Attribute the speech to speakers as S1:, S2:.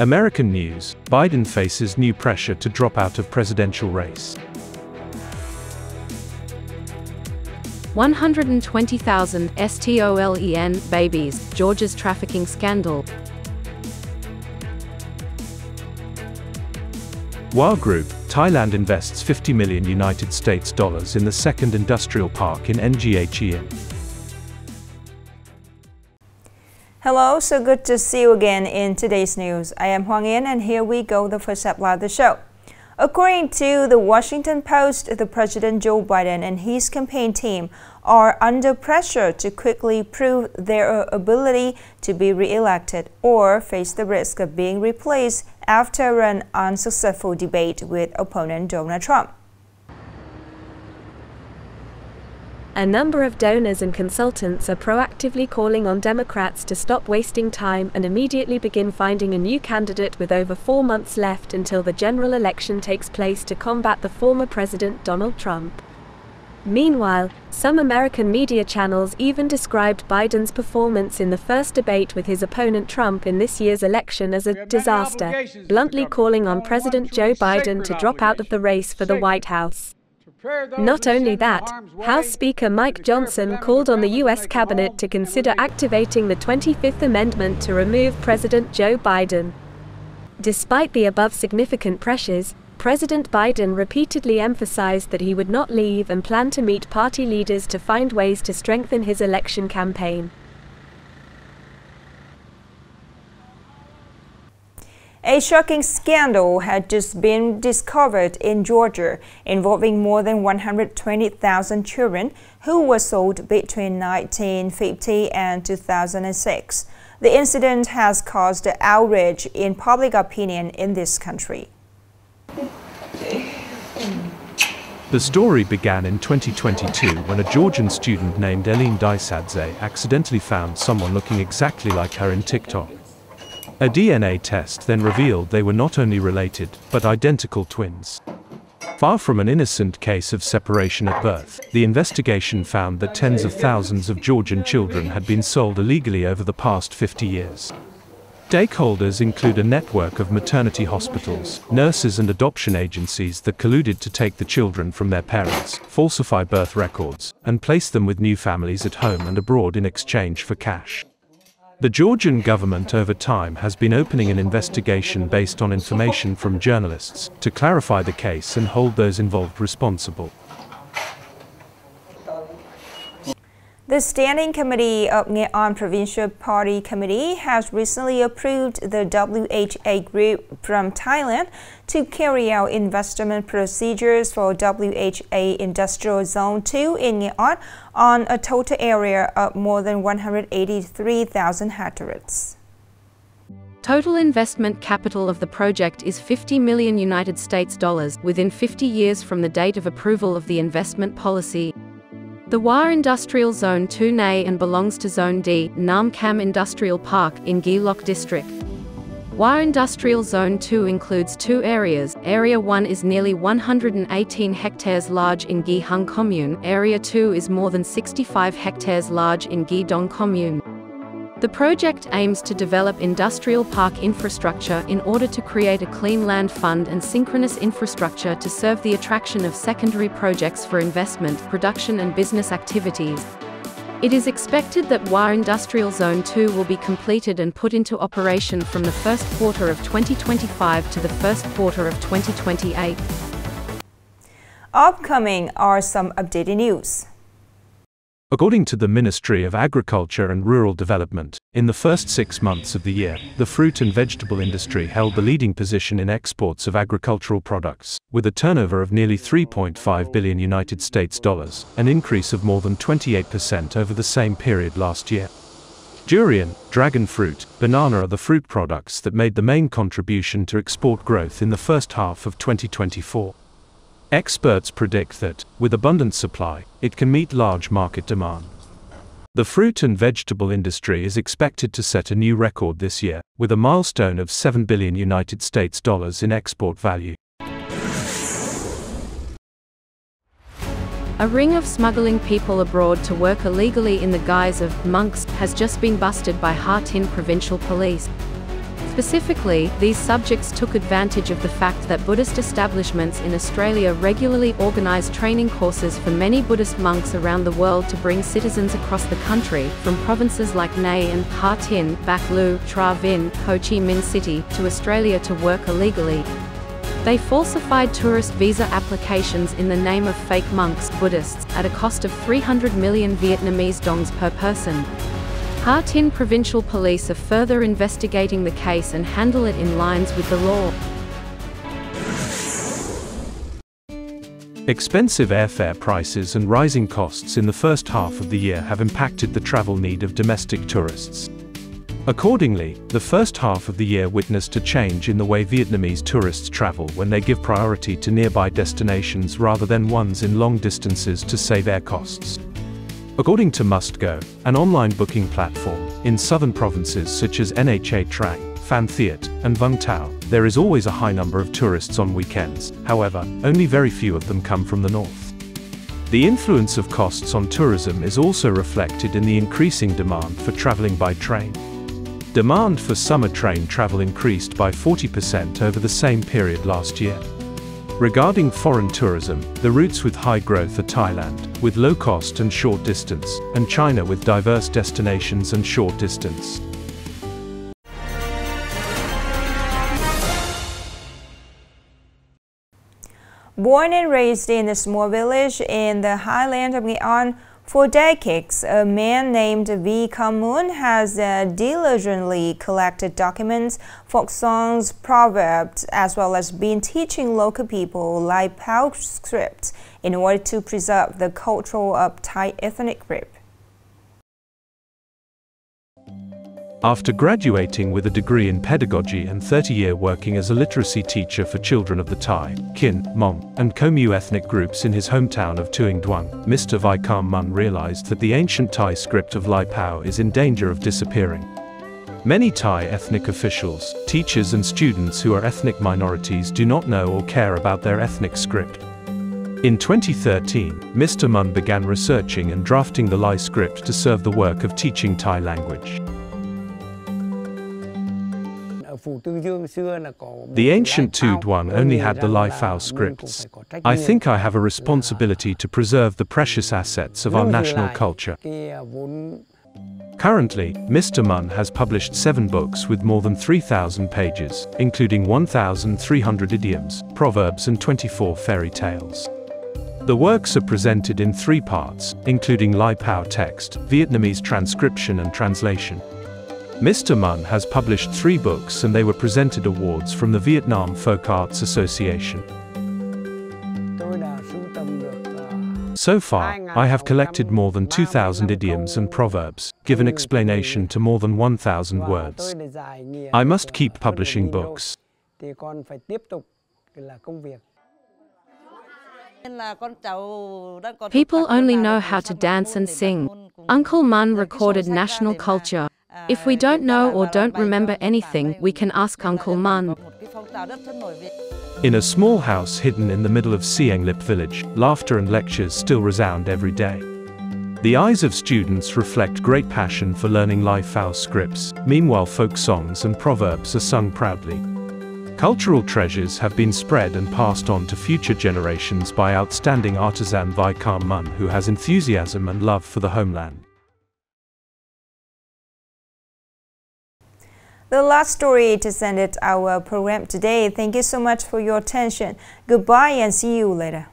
S1: American news: Biden faces new pressure to drop out of presidential race.
S2: 120,000 STOLEN babies, Georgia's trafficking scandal.
S1: WHA Group, Thailand invests $50 million United States dollars in the second industrial park in Truyen.
S3: Hello, so good to see you again in today's news. I am Nghệ An and here we go, the first headline of the show. According to the Washington Post, the President Joe Biden and his campaign team are under pressure to quickly prove their ability to be re-elected or face the risk of being replaced after an unsuccessful debate with opponent Donald Trump.
S4: A number of donors and consultants are proactively calling on Democrats to stop wasting time and immediately begin finding a new candidate with over 4 months left until the general election takes place to combat the former President Donald Trump. Meanwhile, some American media channels even described Biden's performance in the first debate with his opponent Trump in this year's election as a disaster, bluntly calling on President Joe Biden to drop out of the race for the White House. Not only that, House Speaker Mike Johnson called on the U.S. Cabinet to consider activating the 25th Amendment to remove President Joe Biden. Despite the above significant pressures, President Biden repeatedly emphasized that he would not leave and planned to meet party leaders to find ways to strengthen his election campaign.
S3: A shocking scandal had just been discovered in Georgia involving more than 120,000 children who were sold between 1950 and 2006. The incident has caused outrage in public opinion in this country.
S1: The story began in 2022 when a Georgian student named Elin Daisadze accidentally found someone looking exactly like her in TikTok. A DNA test then revealed they were not only related, but identical twins. Far from an innocent case of separation at birth, the investigation found that tens of thousands of Georgian children had been sold illegally over the past 50 years. Stakeholders include a network of maternity hospitals, nurses and adoption agencies that colluded to take the children from their parents, falsify birth records, and place them with new families at home and abroad in exchange for cash. The Georgian government over time has been opening an investigation based on information from journalists to clarify the case and hold those involved responsible.
S3: The Standing Committee of Nghe An Provincial Party Committee has recently approved the WHA Group from Thailand to carry out investment procedures for WHA Industrial Zone 2 in Nghe An on a total area of more than 183,000 hectares.
S2: Total investment capital of the project is $50 million United States dollars within 50 years from the date of approval of the investment policy. The WHA Industrial Zone 2 Nay and belongs to Zone D, Nam Kam Industrial Park in Ghi Loc District. WHA Industrial Zone 2 includes 2 areas. Area 1 is nearly 118 hectares large in Ghi Hung Commune. Area 2 is more than 65 hectares large in Ghi Dong Commune. The project aims to develop industrial park infrastructure in order to create a clean land fund and synchronous infrastructure to serve the attraction of secondary projects for investment, production and business activities. It is expected that WHA Industrial Zone 2 will be completed and put into operation from the first quarter of 2025 to the first quarter of 2028.
S3: Upcoming are some updated news.
S1: According to the Ministry of Agriculture and Rural Development, in the first 6 months of the year, the fruit and vegetable industry held the leading position in exports of agricultural products, with a turnover of nearly 3.5 billion United States dollars, an increase of more than 28% over the same period last year. Durian, dragon fruit, banana are the fruit products that made the main contribution to export growth in the first half of 2024. Experts predict that, with abundant supply, it can meet large market demand. The fruit and vegetable industry is expected to set a new record this year, with a milestone of 7 billion United States dollars in export value.
S2: A ring of smuggling people abroad to work illegally in the guise of monks has just been busted by Ha Tin Provincial Police. Specifically, these subjects took advantage of the fact that Buddhist establishments in Australia regularly organise training courses for many Buddhist monks around the world to bring citizens across the country, from provinces like Nghe An, Ha Tin, Bạc Liêu, Vinh, Ho Chi Minh City, to Australia to work illegally. They falsified tourist visa applications in the name of fake monks, Buddhists, at a cost of 300 million Vietnamese dongs per person. Ha Tin Provincial Police are further investigating the case and handle it in lines with the law.
S1: Expensive airfare prices and rising costs in the first half of the year have impacted the travel need of domestic tourists. Accordingly, the first half of the year witnessed a change in the way Vietnamese tourists travel when they give priority to nearby destinations rather than ones in long distances to save air costs. According to MustGo, an online booking platform, in southern provinces such as Nha Trang, Phan Thiet, and Vung Tau, there is always a high number of tourists on weekends. However, only very few of them come from the north. The influence of costs on tourism is also reflected in the increasing demand for traveling by train. Demand for summer train travel increased by 40% over the same period last year. Regarding foreign tourism, the routes with high growth are Thailand, with low cost and short distance, and China with diverse destinations and short distance.
S3: Born and raised in a small village in the highland of Nghệ An, for decades, a man named V. Moon has diligently collected documents, folk songs, proverbs, as well as been teaching local people Lai Pao script in order to preserve the culture of Thai ethnic group.
S1: After graduating with a degree in pedagogy and 30-year working as a literacy teacher for children of the Thai, Kin, Mong, and Komu ethnic groups in his hometown of Tueng Duong, Mr. Vikram Mun realized that the ancient Thai script of Lai Pao is in danger of disappearing. Many Thai ethnic officials, teachers and students who are ethnic minorities do not know or care about their ethnic script. In 2013, Mr. Mun began researching and drafting the Lai script to serve the work of teaching Thai language. The ancient Tu Duong only had the Lai Phao scripts. I think I have a responsibility to preserve the precious assets of our national culture. Currently, Mr. Mun has published 7 books with more than 3,000 pages, including 1,300 idioms, proverbs and 24 fairy tales. The works are presented in 3 parts, including Lai Pao text, Vietnamese transcription and translation. Mr. Mun has published 3 books and they were presented awards from the Vietnam Folk Arts Association. So far, I have collected more than 2,000 idioms and proverbs, given explanation to more than 1,000 words. I must keep publishing books.
S2: People only know how to dance and sing. Uncle Mun recorded national culture. If we don't know or don't remember anything, we can ask Uncle Mun.
S1: In a small house hidden in the middle of Sieng Lip village, laughter and lectures still resound every day. The eyes of students reflect great passion for learning Lai Phao scripts, meanwhile folk songs and proverbs are sung proudly. Cultural treasures have been spread and passed on to future generations by outstanding artisan Vikram Mun who has enthusiasm and love for the homeland.
S3: The last story to end our program today. Thank you so much for your attention. Goodbye and see you later.